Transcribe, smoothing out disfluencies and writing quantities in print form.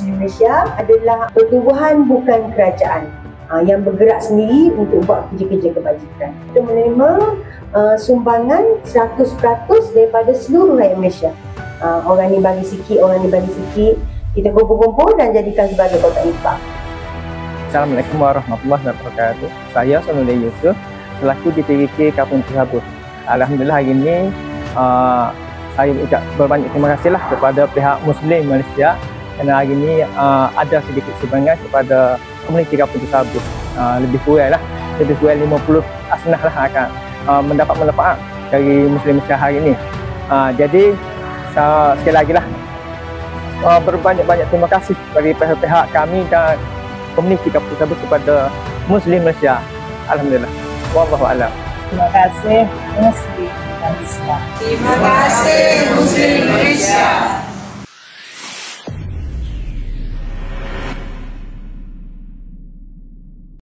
Muslim Malaysia adalah pertubuhan bukan kerajaan yang bergerak sendiri untuk buat kerja-kerja kebajikan. Kita menerima sumbangan 100% daripada seluruh rakyat Malaysia. Orang ni bagi sikit, orang ni bagi sikit. Kita kumpul-kumpul dan jadikan sebagai kotak infak. Assalamualaikum warahmatullahi wabarakatuh. Saya Sonulai Yusuf, selaku DPK Kampung Tersabut. Alhamdulillah hari ini saya ucap berbanyak terima kasihlah kepada pihak Muslim Malaysia kerana hari ini ada sedikit sumbangan kepada komuniti Kampung Tersabut. Lebih kurang 50 asnah lah akan mendapat manfaat dari Muslim Malaysia hari ini. Jadi sekali lagi lah berbanyak-banyak terima kasih bagi pihak kami dan komuniti Kampung Tersabut kepada Muslim Malaysia. Alhamdulillah. Wallahu a'lam. Terima kasih Muslim Malaysia. Terima kasih Muslim Malaysia.